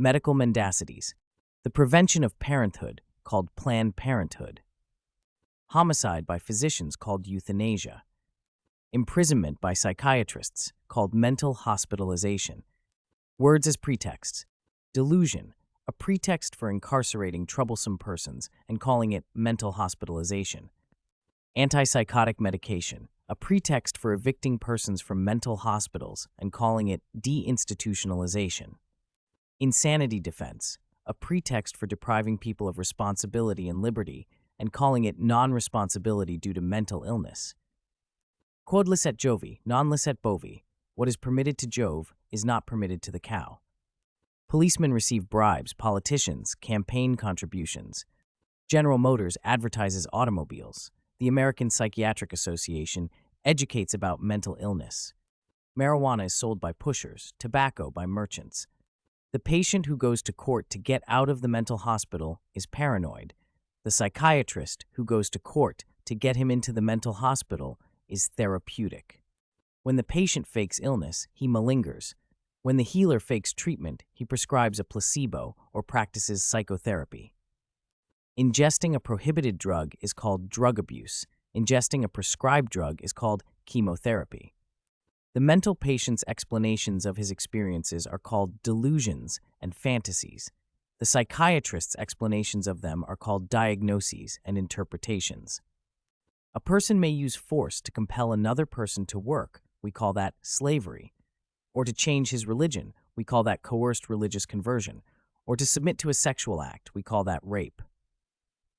Medical mendacities. The prevention of parenthood, called Planned Parenthood. Homicide by physicians, called euthanasia. Imprisonment by psychiatrists, called mental hospitalization. Words as pretexts. Delusion, a pretext for incarcerating troublesome persons and calling it mental hospitalization. Antipsychotic medication, a pretext for evicting persons from mental hospitals and calling it deinstitutionalization. Insanity defense, a pretext for depriving people of responsibility and liberty and calling it non-responsibility due to mental illness. Quod licet Jovi, non licet bovi. What is permitted to Jove is not permitted to the cow. Policemen receive bribes, politicians, campaign contributions. General Motors advertises automobiles. The American Psychiatric Association educates about mental illness. Marijuana is sold by pushers, tobacco by merchants. The patient who goes to court to get out of the mental hospital is paranoid. The psychiatrist who goes to court to get him into the mental hospital is therapeutic. When the patient fakes illness, he malingers. When the healer fakes treatment, he prescribes a placebo or practices psychotherapy. Ingesting a prohibited drug is called drug abuse. Ingesting a prescribed drug is called chemotherapy. The mental patient's explanations of his experiences are called delusions and fantasies. The psychiatrist's explanations of them are called diagnoses and interpretations. A person may use force to compel another person to work, we call that slavery, or to change his religion, we call that coerced religious conversion, or to submit to a sexual act, we call that rape.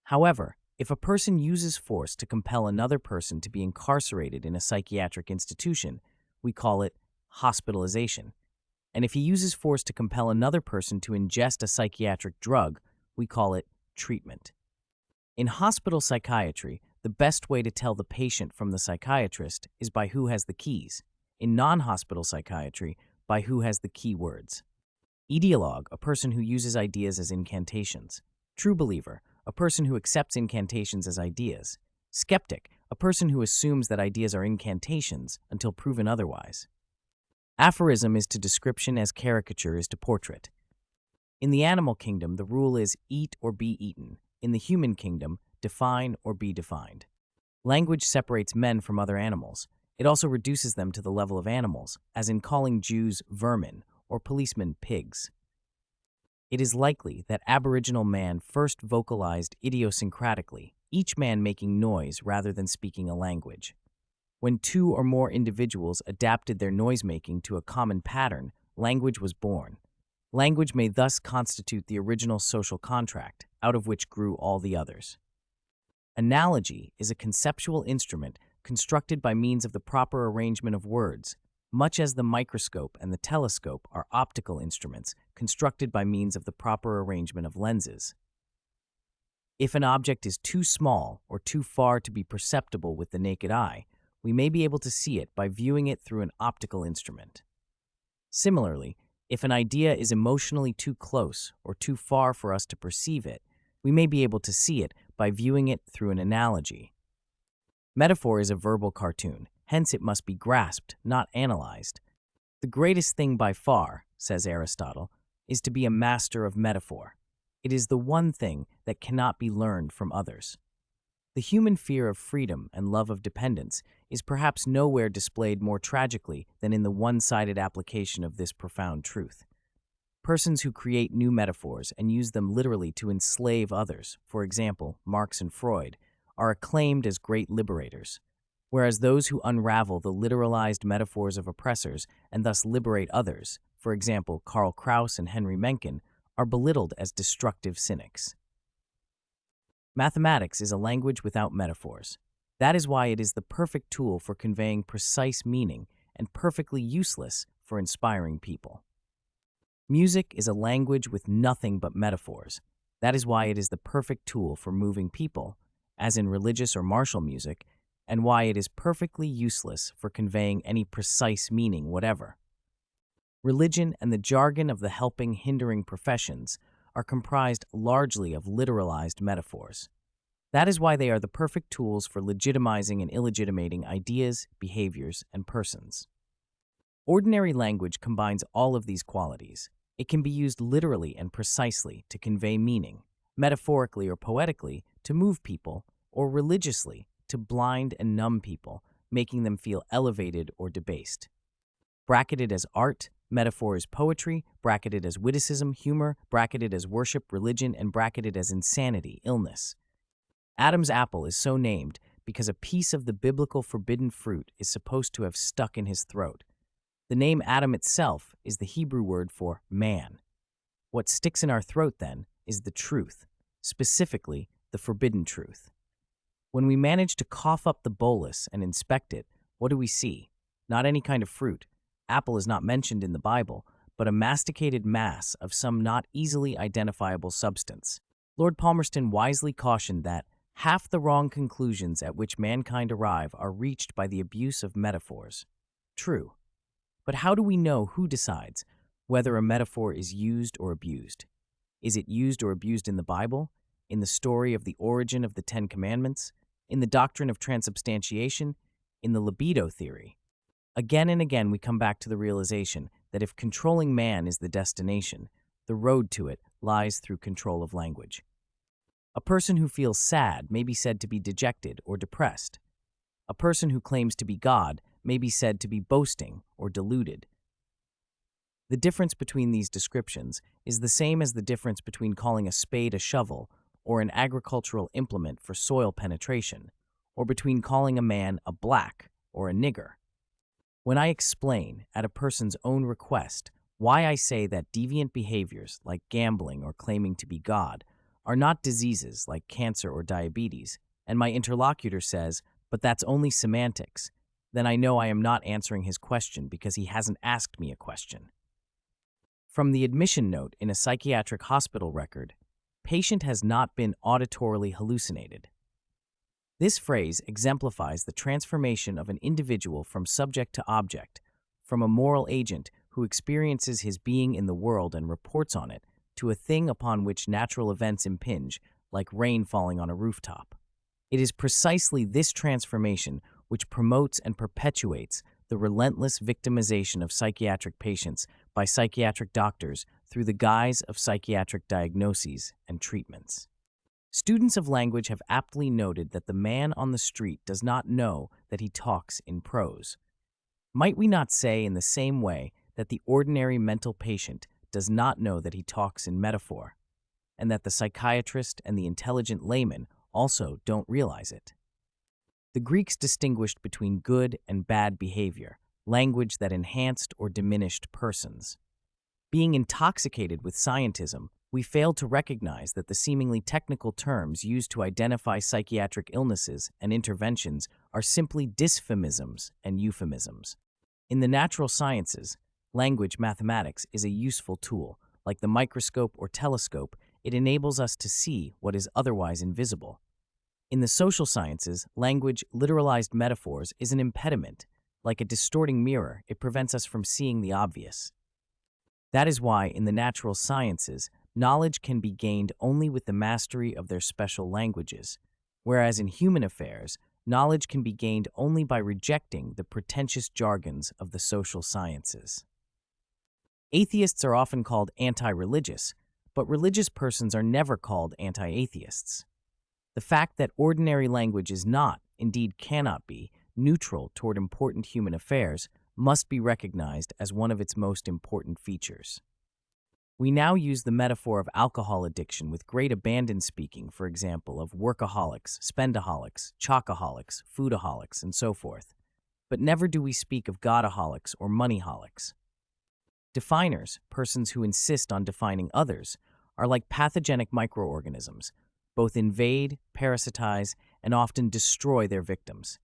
However, if a person uses force to compel another person to be incarcerated in a psychiatric institution, we call it hospitalization. And if he uses force to compel another person to ingest a psychiatric drug, we call it treatment. In hospital psychiatry, the best way to tell the patient from the psychiatrist is by who has the keys. In non-hospital psychiatry, by who has the key words. Ideologue, a person who uses ideas as incantations. True believer, a person who accepts incantations as ideas. Skeptic, a person who assumes that ideas are incantations until proven otherwise. Aphorism is to description as caricature is to portrait. In the animal kingdom, the rule is eat or be eaten. In the human kingdom, define or be defined. Language separates men from other animals. It also reduces them to the level of animals, as in calling Jews vermin or policemen pigs. It is likely that Aboriginal man first vocalized idiosyncratically, each man making noise rather than speaking a language. When two or more individuals adapted their noise-making to a common pattern, language was born. Language may thus constitute the original social contract, out of which grew all the others. Analogy is a conceptual instrument constructed by means of the proper arrangement of words, much as the microscope and the telescope are optical instruments constructed by means of the proper arrangement of lenses. If an object is too small or too far to be perceptible with the naked eye, we may be able to see it by viewing it through an optical instrument. Similarly, if an idea is emotionally too close or too far for us to perceive it, we may be able to see it by viewing it through an analogy. Metaphor is a verbal cartoon, hence it must be grasped, not analyzed. The greatest thing by far, says Aristotle, is to be a master of metaphor. It is the one thing that cannot be learned from others. The human fear of freedom and love of dependence is perhaps nowhere displayed more tragically than in the one-sided application of this profound truth. Persons who create new metaphors and use them literally to enslave others, for example, Marx and Freud, are acclaimed as great liberators, whereas those who unravel the literalized metaphors of oppressors and thus liberate others, for example, Karl Kraus and Henry Mencken, are belittled as destructive cynics. Mathematics is a language without metaphors. That is why it is the perfect tool for conveying precise meaning and perfectly useless for inspiring people. Music is a language with nothing but metaphors. That is why it is the perfect tool for moving people, as in religious or martial music, and why it is perfectly useless for conveying any precise meaning whatever. Religion and the jargon of the helping, hindering professions are comprised largely of literalized metaphors. That is why they are the perfect tools for legitimizing and illegitimating ideas, behaviors, and persons. Ordinary language combines all of these qualities. It can be used literally and precisely to convey meaning, metaphorically or poetically to move people, or religiously to blind and numb people, making them feel elevated or debased. Bracketed as art, metaphor is poetry, bracketed as witticism, humor, bracketed as worship, religion, and bracketed as insanity, illness. Adam's apple is so named because a piece of the biblical forbidden fruit is supposed to have stuck in his throat. The name Adam itself is the Hebrew word for man. What sticks in our throat, then, is the truth, specifically the forbidden truth. When we manage to cough up the bolus and inspect it, what do we see? Not any kind of fruit. Apple is not mentioned in the Bible, but a masticated mass of some not easily identifiable substance. Lord Palmerston wisely cautioned that half the wrong conclusions at which mankind arrive are reached by the abuse of metaphors. True. But how do we know who decides whether a metaphor is used or abused? Is it used or abused in the Bible, in the story of the origin of the Ten Commandments, in the doctrine of transubstantiation, in the libido theory? Again and again we come back to the realization that if controlling man is the destination, the road to it lies through control of language. A person who feels sad may be said to be dejected or depressed. A person who claims to be God may be said to be boasting or deluded. The difference between these descriptions is the same as the difference between calling a spade a shovel or an agricultural implement for soil penetration, or between calling a man a black or a nigger. When I explain, at a person's own request, why I say that deviant behaviors like gambling or claiming to be God are not diseases like cancer or diabetes, and my interlocutor says, "But that's only semantics," then I know I am not answering his question because he hasn't asked me a question. From the admission note in a psychiatric hospital record, patient has not been auditorily hallucinated. This phrase exemplifies the transformation of an individual from subject to object, from a moral agent who experiences his being in the world and reports on it, to a thing upon which natural events impinge, like rain falling on a rooftop. It is precisely this transformation which promotes and perpetuates the relentless victimization of psychiatric patients by psychiatric doctors through the guise of psychiatric diagnoses and treatments. Students of language have aptly noted that the man on the street does not know that he talks in prose. Might we not say in the same way that the ordinary mental patient does not know that he talks in metaphor, and that the psychiatrist and the intelligent layman also don't realize it? The Greeks distinguished between good and bad behavior, language that enhanced or diminished persons. Being intoxicated with scientism, we failed to recognize that the seemingly technical terms used to identify psychiatric illnesses and interventions are simply dysphemisms and euphemisms. In the natural sciences, language mathematics is a useful tool. Like the microscope or telescope, it enables us to see what is otherwise invisible. In the social sciences, language, literalized metaphors, is an impediment. Like a distorting mirror, it prevents us from seeing the obvious. That is why, in the natural sciences, knowledge can be gained only with the mastery of their special languages, whereas in human affairs, knowledge can be gained only by rejecting the pretentious jargons of the social sciences. Atheists are often called anti-religious, but religious persons are never called anti-atheists. The fact that ordinary language is not, indeed cannot be, neutral toward important human affairs must be recognized as one of its most important features. We now use the metaphor of alcohol addiction with great abandon, speaking, for example, of workaholics, spendaholics, chocoholics, foodaholics, and so forth. But never do we speak of godaholics or moneyholics. Definers, persons who insist on defining others, are like pathogenic microorganisms, both invade, parasitize, and often destroy their victims.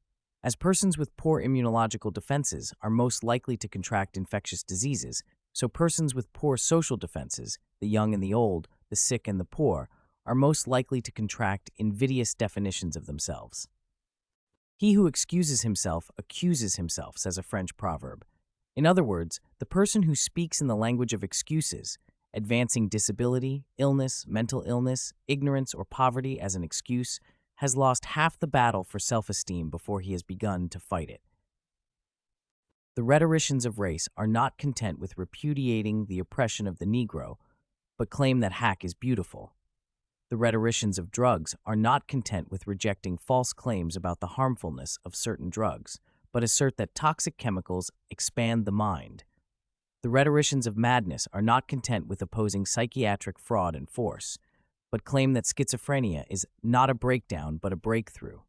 As persons with poor immunological defenses are most likely to contract infectious diseases, so persons with poor social defenses, the young and the old, the sick and the poor, are most likely to contract invidious definitions of themselves. He who excuses himself accuses himself, says a French proverb. In other words, the person who speaks in the language of excuses, advancing disability, illness, mental illness, ignorance, or poverty as an excuse, has lost half the battle for self-esteem before he has begun to fight it. The rhetoricians of race are not content with repudiating the oppression of the Negro, but claim that hack is beautiful. The rhetoricians of drugs are not content with rejecting false claims about the harmfulness of certain drugs, but assert that toxic chemicals expand the mind. The rhetoricians of madness are not content with opposing psychiatric fraud and force, but claim that schizophrenia is not a breakdown but a breakthrough.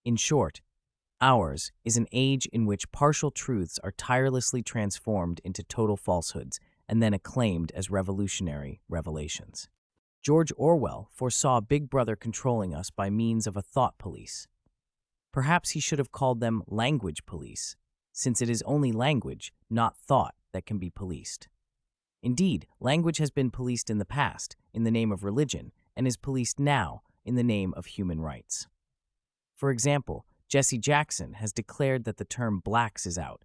In short, ours is an age in which partial truths are tirelessly transformed into total falsehoods and then acclaimed as revolutionary revelations. George Orwell foresaw Big Brother controlling us by means of a thought police. Perhaps he should have called them language police, since it is only language, not thought, that can be policed. Indeed, language has been policed in the past in the name of religion and is policed now in the name of human rights. For example, Jesse Jackson has declared that the term blacks is out,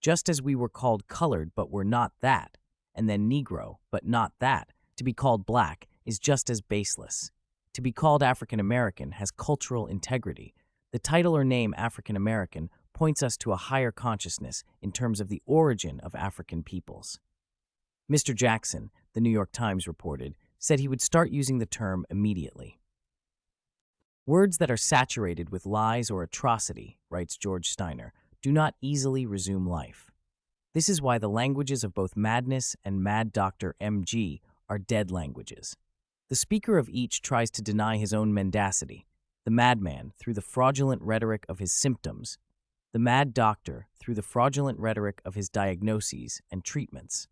just as we were called colored but were not that, and then Negro but not that. To be called black is just as baseless. To be called African American has cultural integrity. The title or name African American points us to a higher consciousness in terms of the origin of African peoples. Mr. Jackson, the New York Times reported, said he would start using the term immediately. Words that are saturated with lies or atrocity, writes George Steiner, do not easily resume life. This is why the languages of both madness and Mad Dr. M.G. are dead languages. The speaker of each tries to deny his own mendacity, the madman through the fraudulent rhetoric of his symptoms, the mad doctor through the fraudulent rhetoric of his diagnoses and treatments.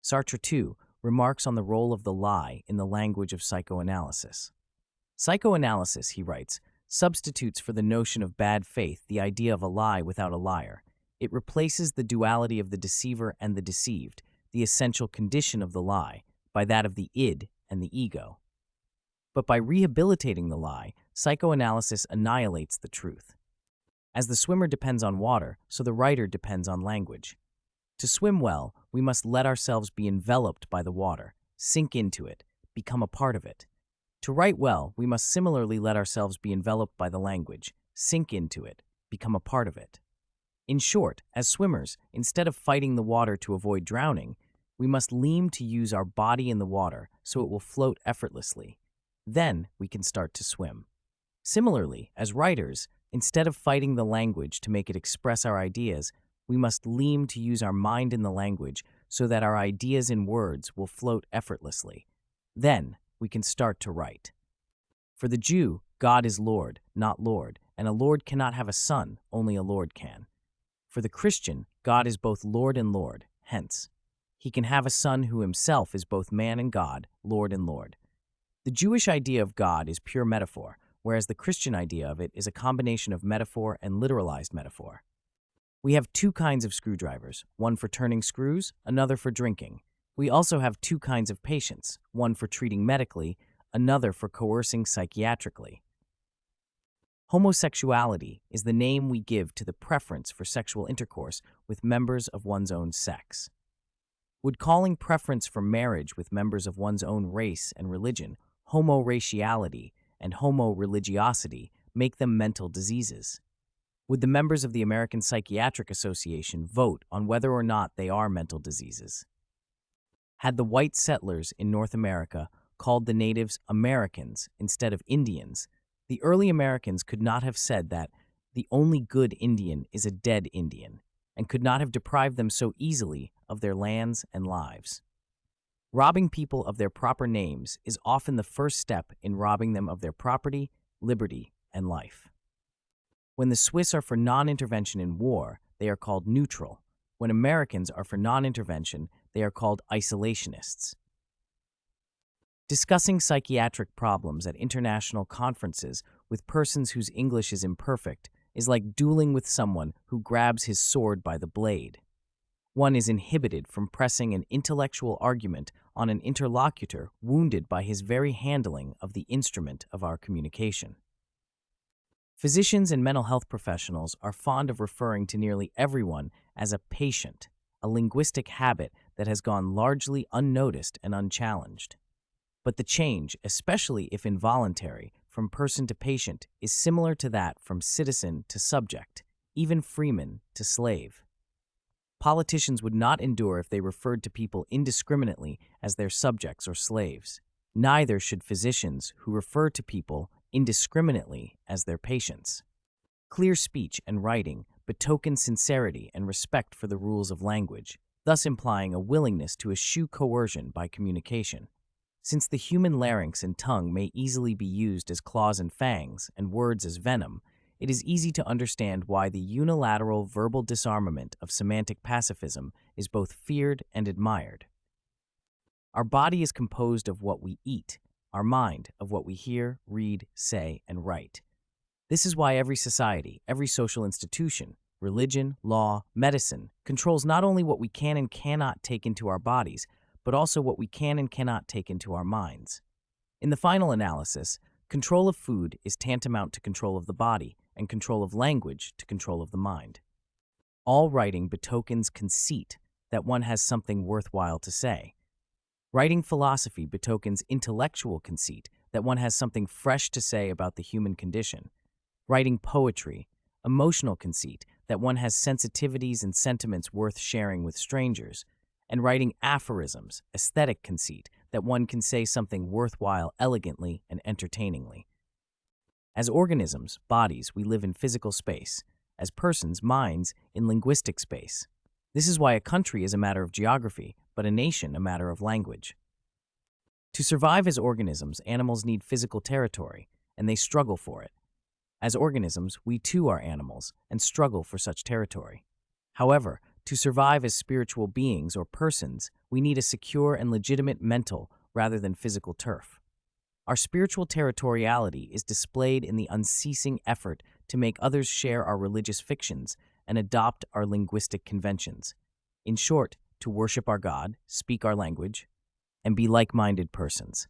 Sartre, too, remarks on the role of the lie in the language of psychoanalysis. Psychoanalysis, he writes, substitutes for the notion of bad faith the idea of a lie without a liar. It replaces the duality of the deceiver and the deceived, the essential condition of the lie, by that of the id and the ego. But by rehabilitating the lie, psychoanalysis annihilates the truth. As the swimmer depends on water, so the writer depends on language. To swim well, we must let ourselves be enveloped by the water, sink into it, become a part of it. To write well, we must similarly let ourselves be enveloped by the language, sink into it, become a part of it. In short, as swimmers, instead of fighting the water to avoid drowning, we must lean to use our body in the water so it will float effortlessly. Then we can start to swim. Similarly, as writers, instead of fighting the language to make it express our ideas, we must lean to use our mind in the language so that our ideas in words will float effortlessly. Then we can start to write. For the Jew, God is Lord, not Lord, and a Lord cannot have a son, only a Lord can. For the Christian, God is both Lord and Lord, hence, he can have a son who himself is both man and God, Lord and Lord. The Jewish idea of God is pure metaphor, whereas the Christian idea of it is a combination of metaphor and literalized metaphor. We have two kinds of screwdrivers, one for turning screws, another for drinking. We also have two kinds of patients, one for treating medically, another for coercing psychiatrically. Homosexuality is the name we give to the preference for sexual intercourse with members of one's own sex. Would calling preference for marriage with members of one's own race and religion homoraciality and homo-religiosity make them mental diseases? Would the members of the American Psychiatric Association vote on whether or not they are mental diseases? Had the white settlers in North America called the natives Americans instead of Indians, the early Americans could not have said that the only good Indian is a dead Indian, and could not have deprived them so easily of their lands and lives. Robbing people of their proper names is often the first step in robbing them of their property, liberty, and life. When the Swiss are for non-intervention in war, they are called neutral. When Americans are for non-intervention, they are called isolationists. Discussing psychiatric problems at international conferences with persons whose English is imperfect is like dueling with someone who grabs his sword by the blade. One is inhibited from pressing an intellectual argument on an interlocutor wounded by his very handling of the instrument of our communication. Physicians and mental health professionals are fond of referring to nearly everyone as a patient, a linguistic habit that has gone largely unnoticed and unchallenged. But the change, especially if involuntary, from person to patient is similar to that from citizen to subject, even freeman to slave. Politicians would not endure if they referred to people indiscriminately as their subjects or slaves. Neither should physicians who refer to people indiscriminately as their patients. Clear speech and writing betoken sincerity and respect for the rules of language, thus implying a willingness to eschew coercion by communication. Since the human larynx and tongue may easily be used as claws and fangs, and words as venom, it is easy to understand why the unilateral verbal disarmament of semantic pacifism is both feared and admired. Our body is composed of what we eat, our mind of what we hear, read, say, and write. This is why every society, every social institution, religion, law, medicine, controls not only what we can and cannot take into our bodies, but also what we can and cannot take into our minds. In the final analysis, control of food is tantamount to control of the body, and control of language to control of the mind. All writing betokens conceit that one has something worthwhile to say. Writing philosophy betokens intellectual conceit that one has something fresh to say about the human condition. Writing poetry, emotional conceit that one has sensitivities and sentiments worth sharing with strangers. And writing aphorisms, aesthetic conceit that one can say something worthwhile elegantly and entertainingly. As organisms, bodies, we live in physical space. As persons, minds, in linguistic space. This is why a country is a matter of geography, but a nation a matter of language. To survive as organisms, animals need physical territory, and they struggle for it. As organisms, we too are animals, and struggle for such territory. However, to survive as spiritual beings or persons, we need a secure and legitimate mental rather than physical turf. Our spiritual territoriality is displayed in the unceasing effort to make others share our religious fictions and adopt our linguistic conventions. In short, to worship our God, speak our language, and be like-minded persons.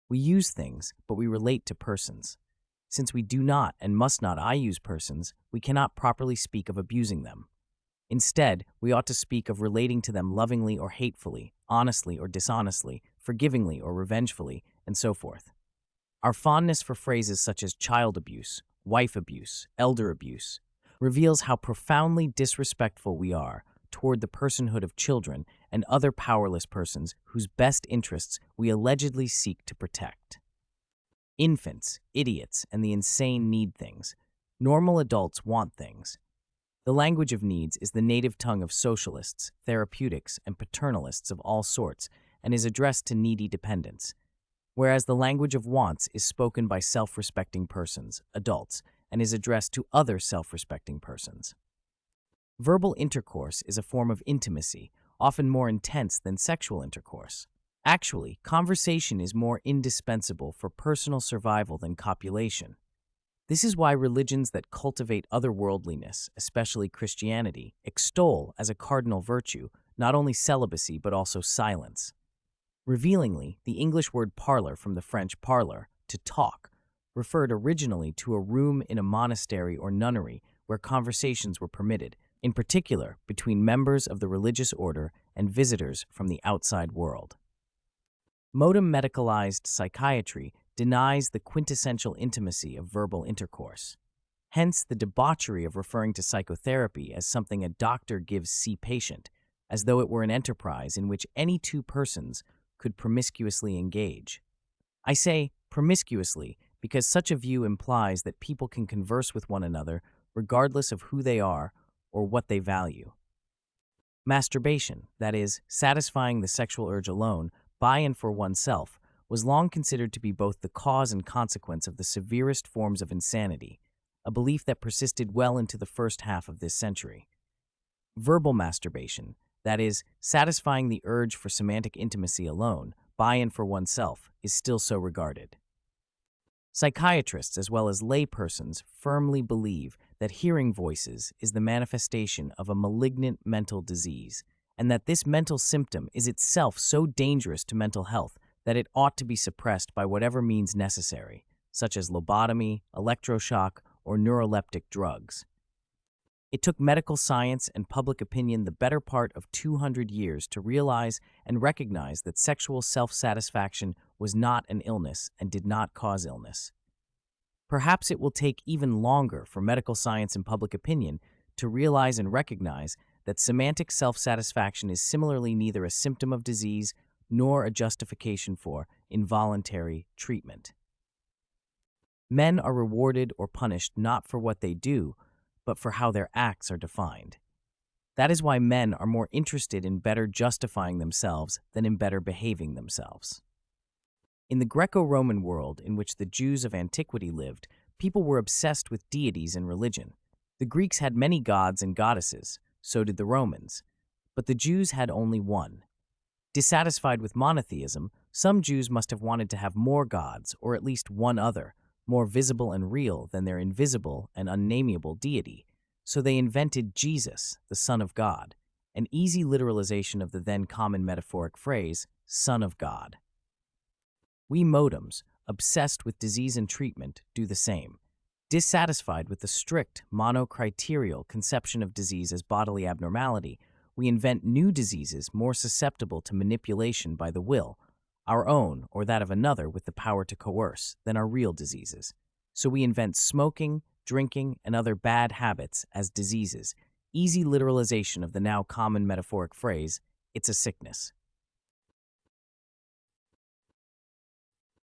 We use things, but we relate to persons. Since we do not and must not I use persons, we cannot properly speak of abusing them. Instead, we ought to speak of relating to them lovingly or hatefully, honestly or dishonestly, forgivingly or revengefully, and so forth. Our fondness for phrases such as child abuse, wife abuse, elder abuse, reveals how profoundly disrespectful we are toward the personhood of children and other powerless persons whose best interests we allegedly seek to protect. Infants, idiots, and the insane need things. Normal adults want things. The language of needs is the native tongue of socialists, therapeutics, and paternalists of all sorts, and is addressed to needy dependents, whereas the language of wants is spoken by self-respecting persons, adults, and is addressed to other self-respecting persons. Verbal intercourse is a form of intimacy, often more intense than sexual intercourse. Actually, conversation is more indispensable for personal survival than copulation. This is why religions that cultivate otherworldliness, especially Christianity, extol as a cardinal virtue not only celibacy but also silence. Revealingly, the English word parlor from the French parler, to talk, referred originally to a room in a monastery or nunnery where conversations were permitted, in particular between members of the religious order and visitors from the outside world. Modern medicalized psychiatry denies the quintessential intimacy of verbal intercourse. Hence, the debauchery of referring to psychotherapy as something a doctor gives see patient, as though it were an enterprise in which any two persons could promiscuously engage. I say promiscuously because such a view implies that people can converse with one another regardless of who they are or what they value. Masturbation, that is, satisfying the sexual urge alone, by and for oneself, was long considered to be both the cause and consequence of the severest forms of insanity, a belief that persisted well into the first half of this century. Verbal masturbation, that is, satisfying the urge for semantic intimacy alone, by and for oneself, is still so regarded. Psychiatrists as well as laypersons firmly believe that hearing voices is the manifestation of a malignant mental disease, and that this mental symptom is itself so dangerous to mental health that it ought to be suppressed by whatever means necessary, such as lobotomy, electroshock, or neuroleptic drugs. It took medical science and public opinion the better part of 200 years to realize and recognize that sexual self-satisfaction was not an illness and did not cause illness. Perhaps it will take even longer for medical science and public opinion to realize and recognize that semantic self-satisfaction is similarly neither a symptom of disease nor a justification for involuntary treatment. Men are rewarded or punished not for what they do, but for how their acts are defined. That is why men are more interested in better justifying themselves than in better behaving themselves. In the Greco-Roman world in which the Jews of antiquity lived, people were obsessed with deities and religion. The Greeks had many gods and goddesses, so did the Romans, but the Jews had only one. Dissatisfied with monotheism, some Jews must have wanted to have more gods, or at least one other, more visible and real than their invisible and unnameable deity, so they invented Jesus, the Son of God, an easy literalization of the then common metaphoric phrase, Son of God. We modems, obsessed with disease and treatment, do the same. Dissatisfied with the strict, monocriterial conception of disease as bodily abnormality, we invent new diseases more susceptible to manipulation by the will, our own or that of another with the power to coerce, than our real diseases. So we invent smoking, drinking, and other bad habits as diseases, easy literalization of the now common metaphoric phrase, it's a sickness.